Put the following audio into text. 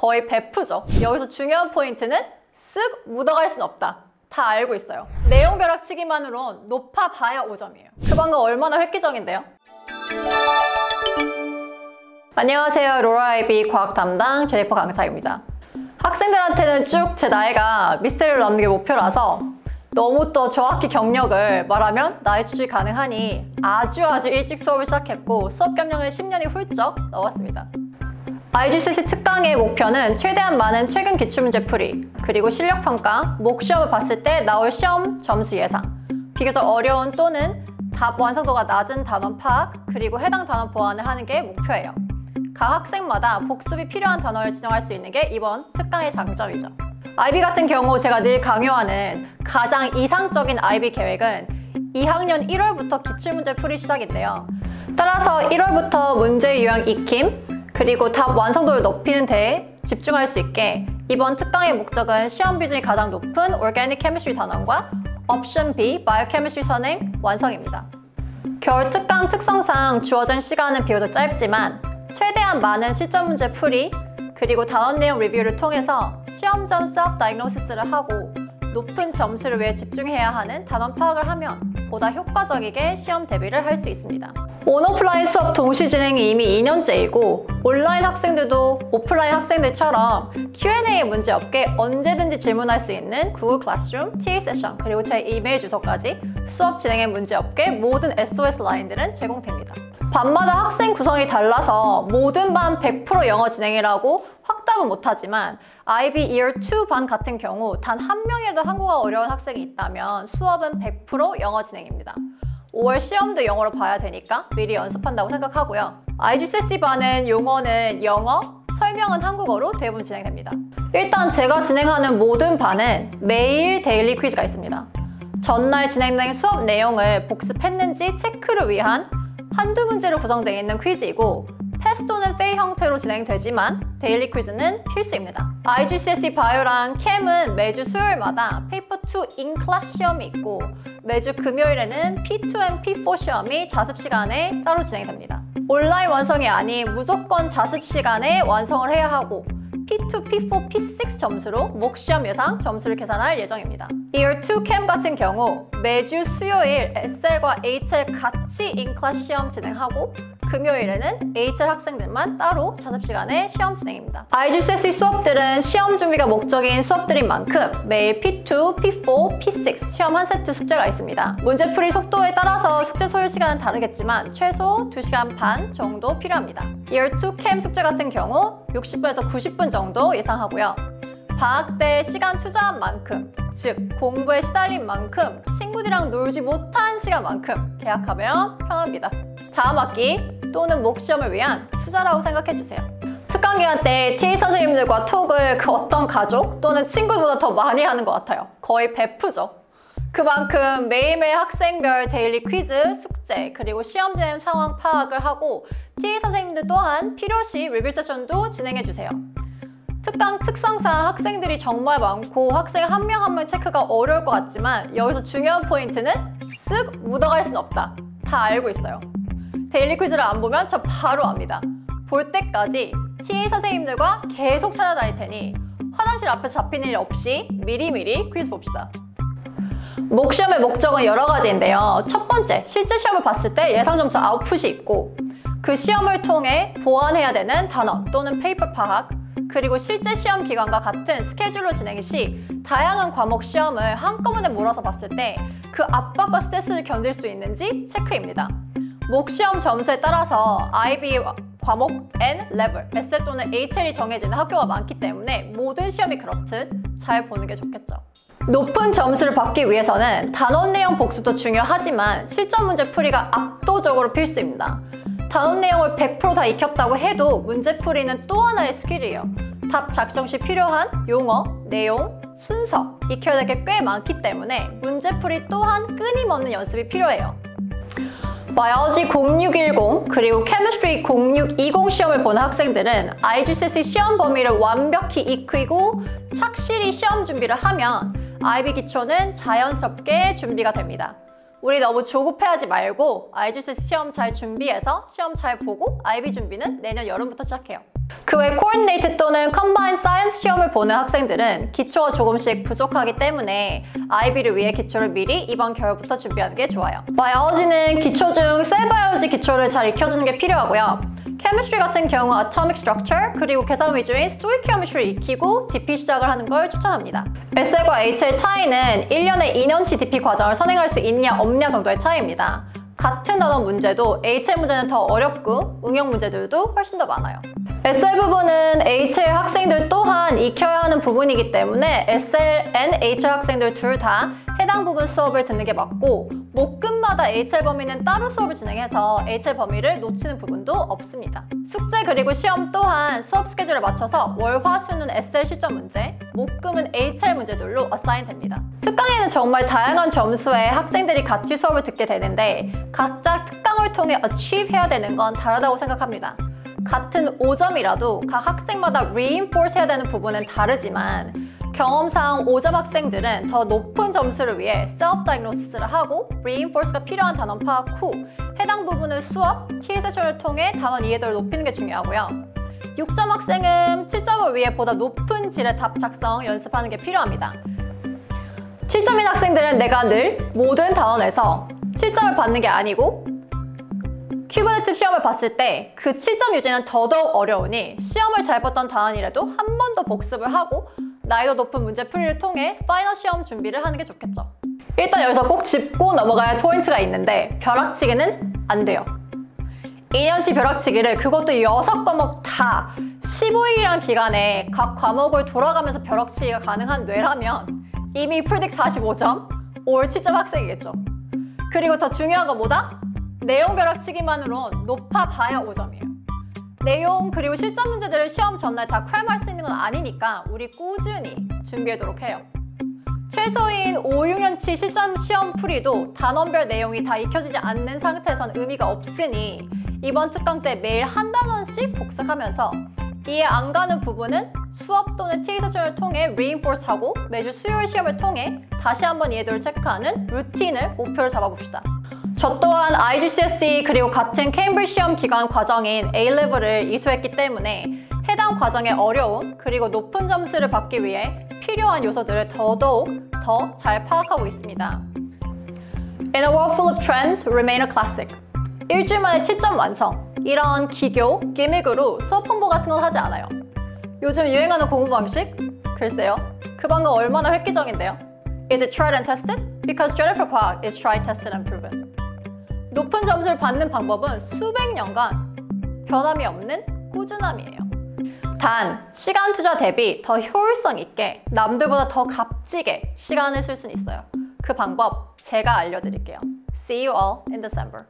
거의 100%죠. 여기서 중요한 포인트는 쓱 묻어갈 순 없다. 다 알고 있어요. 내용 벼락치기만으론 높아봐야 5점이에요. 그 방금 얼마나 획기적인데요? 안녕하세요. 로라아이비 과학 담당 제니퍼 강사입니다. 학생들한테는 쭉 제 나이가 미스테리를 넘는 게 목표라서 너무 또 정확히 경력을 말하면 나이 추측이 가능하니 아주 일찍 수업을 시작했고 수업 경력을 10년이 훌쩍 넘었습니다. IGCSE 특강의 목표는 최대한 많은 최근 기출문제 풀이, 그리고 실력평가, 모크시험을 봤을 때 나올 시험 점수 예상, 비교적 어려운 또는 답 완성도가 낮은 단원 파악, 그리고 해당 단원 보완을 하는 게 목표예요. 각 학생마다 복습이 필요한 단원을 지정할 수 있는 게 이번 특강의 장점이죠. IB 같은 경우 제가 늘 강요하는 가장 이상적인 IB 계획은 2학년 1월부터 기출문제 풀이 시작인데요. 따라서 1월부터 문제 유형 익힘, 그리고 답 완성도를 높이는 데에 집중할 수 있게 이번 특강의 목적은 시험 비중이 가장 높은 오르가닉 케미스트리 단원과 옵션 B 바이오 케미스트리 선행 완성입니다. 겨울 특강 특성상 주어진 시간은 비교적 짧지만 최대한 많은 실전 문제 풀이, 그리고 단원 내용 리뷰를 통해서 시험 전 셀프 다이그노시스를 하고 높은 점수를 위해 집중해야 하는 단원 파악을 하면 보다 효과적이게 시험 대비를 할 수 있습니다. 온오프라인 수업 동시 진행이 이미 2년째이고 온라인 학생들도 오프라인 학생들처럼 Q&A 문제 없게 언제든지 질문할 수 있는 구글 클래스룸, TA 세션, 그리고 제 이메일 주소까지 수업 진행에 문제 없게 모든 SOS 라인들은 제공됩니다. 반마다 학생 구성이 달라서 모든 반 100% 영어 진행이라고 확답은 못하지만 IB Year 2 반 같은 경우 단 한 명이라도 한국어 어려운 학생이 있다면 수업은 100% 영어 진행입니다. 5월 시험도 영어로 봐야 되니까 미리 연습한다고 생각하고요. IGCSE 반은 용어는 영어, 설명은 한국어로 대부분 진행됩니다. 일단 제가 진행하는 모든 반은 매일 데일리 퀴즈가 있습니다. 전날 진행된 수업 내용을 복습했는지 체크를 위한 한두 문제로 구성되어 있는 퀴즈이고 패스 또는 페일 형태로 진행되지만 데일리 퀴즈는 필수입니다. IGCSE 바이오랑 캠은 매주 수요일마다 페이퍼 2 인클래스 시험이 있고 매주 금요일에는 P2 and P4 시험이 자습 시간에 따로 진행됩니다. 온라인 완성이 아닌 무조건 자습 시간에 완성을 해야 하고 P2, P4, P6 점수로 목 시험 예상 점수를 계산할 예정입니다. Year 2 캠 같은 경우 매주 수요일 SL과 HL 같이 인클래스 시험 진행하고 금요일에는 HL 학생들만 따로 자습 시간에 시험 진행입니다. IGCSE 수업들은 시험 준비가 목적인 수업들인 만큼 매일 P2, P4, P6 시험 한 세트 숙제가 있습니다. 문제풀이 속도에 따라서 숙제 소요 시간은 다르겠지만 최소 2시간 반 정도 필요합니다. Year 2 캠 숙제 같은 경우 60분에서 90분 정도 예상하고요. 방학 때 시간 투자한 만큼, 즉 공부에 시달린 만큼 친구들이랑 놀지 못한 시간만큼 계약하면 편합니다. 다음 학기 또는 목 시험을 위한 투자라고 생각해주세요. 특강 기간 때 TA 선생님들과 톡을 그 어떤 가족 또는 친구보다 더 많이 하는 것 같아요. 거의 100%죠. 그만큼 매일매일 학생별 데일리 퀴즈, 숙제, 그리고 시험 진행 상황 파악을 하고 TA 선생님들 또한 필요시 리뷰 세션도 진행해주세요. 특강 특성상 학생들이 정말 많고 학생 한 명 한 명 체크가 어려울 것 같지만 여기서 중요한 포인트는 쓱 묻어갈 순 없다. 다 알고 있어요. 데일리 퀴즈를 안 보면 저 바로 압니다. 볼 때까지 TA 선생님들과 계속 찾아다닐 테니 화장실 앞에서 잡히는 일 없이 미리미리 퀴즈 봅시다. 목 시험의 목적은 여러 가지인데요. 첫 번째, 실제 시험을 봤을 때 예상 점수 아웃풋이 있고 그 시험을 통해 보완해야 되는 단원 또는 페이퍼 파악, 그리고 실제 시험 기간과 같은 스케줄로 진행 시 다양한 과목 시험을 한꺼번에 몰아서 봤을 때 그 압박과 스트레스를 견딜 수 있는지 체크입니다. 목 시험 점수에 따라서 IB 과목 N 레벨, SL 또는 HL이 정해지는 학교가 많기 때문에 모든 시험이 그렇듯 잘 보는 게 좋겠죠. 높은 점수를 받기 위해서는 단원 내용 복습도 중요하지만 실전 문제 풀이가 압도적으로 필수입니다. 단원 내용을 100% 다 익혔다고 해도 문제풀이는 또 하나의 스킬이에요. 답 작성 시 필요한 용어, 내용, 순서 익혀야 될 게 꽤 많기 때문에 문제풀이 또한 끊임없는 연습이 필요해요. 바이올로지 0610 그리고 케미스트리 0620 시험을 보는 학생들은 IGCSE 시험 범위를 완벽히 익히고 착실히 시험 준비를 하면 IB 기초는 자연스럽게 준비가 됩니다. 우리 너무 조급해하지 말고 IGCSE 시험 잘 준비해서 시험 잘 보고 IB 준비는 내년 여름부터 시작해요. 그 외 코디네이트 또는 컴바인 사이언스 시험을 보는 학생들은 기초가 조금씩 부족하기 때문에 IB를 위해 기초를 미리 이번 겨울부터 준비하는 게 좋아요. 바이올로지는 기초 중 셀 바이올로지 기초를 잘 익혀주는 게 필요하고요. 케미스트리 같은 경우 Atomic Structure 그리고 계산 위주인 Stoichiometry를 익히고 DP 시작을 하는 걸 추천합니다. SL과 HL 차이는 1년에 2년치 DP 과정을 선행할 수 있냐 없냐 정도의 차이입니다. 같은 단원 문제도 HL 문제는 더 어렵고 응용 문제들도 훨씬 더 많아요. SL 부분은 HL 학생들 또한 익혀야 하는 부분이기 때문에 SL and HL 학생들 둘 다 해당 부분 수업을 듣는 게 맞고 목금마다 HL 범위는 따로 수업을 진행해서 HL 범위를 놓치는 부분도 없습니다. 숙제 그리고 시험 또한 수업 스케줄에 맞춰서 월, 화, 수는 SL 실전 문제, 목금은 HL 문제들로 어사인 됩니다. 특강에는 정말 다양한 점수의 학생들이 같이 수업을 듣게 되는데 각자 특강을 통해 achieve 해야 되는 건 다르다고 생각합니다. 같은 5점이라도 각 학생마다 reinforce 해야 되는 부분은 다르지만 경험상 5점 학생들은 더 높은 점수를 위해 self-diagnosis를 하고 reinforce가 필요한 단원 파악 후 해당 부분을 수업, T-세션을 통해 단원 이해도를 높이는 게 중요하고요. 6점 학생은 7점을 위해 보다 높은 질의 답 작성 연습하는 게 필요합니다. 7점인 학생들은 내가 늘 모든 단원에서 7점을 받는 게 아니고 큐브네티브 시험을 봤을 때 그 7점 유지는 더더욱 어려우니 시험을 잘 봤던 단원이라도 한 번 더 복습을 하고 난이도 높은 문제풀이를 통해 파이널 시험 준비를 하는 게 좋겠죠. 일단 여기서 꼭 짚고 넘어가야 할 포인트가 있는데 벼락치기는 안 돼요. 2년치 벼락치기를 그것도 6과목 다 15일이라는 기간에 각 과목을 돌아가면서 벼락치기가 가능한 뇌라면 이미 프리딕 45점, 올 7점 학생이겠죠. 그리고 더 중요한 건 뭐다? 내용 벼락치기만으로 높아봐야 5점이에요. 내용 그리고 실전 문제들을 시험 전날 다 크램할 수 있는 건 아니니까 우리 꾸준히 준비하도록 해요. 최소인 5, 6년치 실전 시험 풀이도 단원별 내용이 다 익혀지지 않는 상태에선 의미가 없으니 이번 특강 때 매일 한 단원씩 복습하면서 이해 안 가는 부분은 수업 또는 T-세션을 통해 reinforce하고 매주 수요일 시험을 통해 다시 한번 이해도를 체크하는 루틴을 목표로 잡아봅시다. 저 또한 IGCSE 그리고 같은 케임브리지 시험 기간 과정인 A-레벨을 이수했기 때문에 해당 과정의 어려움 그리고 높은 점수를 받기 위해 필요한 요소들을 더더욱 더 잘 파악하고 있습니다. In a world full of trends, remain a classic. 일주일 만에 7점 완성. 이런 기교, 기믹으로 수업 홍보 같은 건 하지 않아요. 요즘 유행하는 공부 방식? 글쎄요. 그 방법 얼마나 획기적인데요. Is it tried and tested? Because Jennifer Kwak is tried, tested and proven. 높은 점수를 받는 방법은 수백 년간 변함이 없는 꾸준함이에요. 단, 시간 투자 대비 더 효율성 있게 남들보다 더 값지게 시간을 쓸 수는 있어요. 그 방법 제가 알려드릴게요. See you all in December.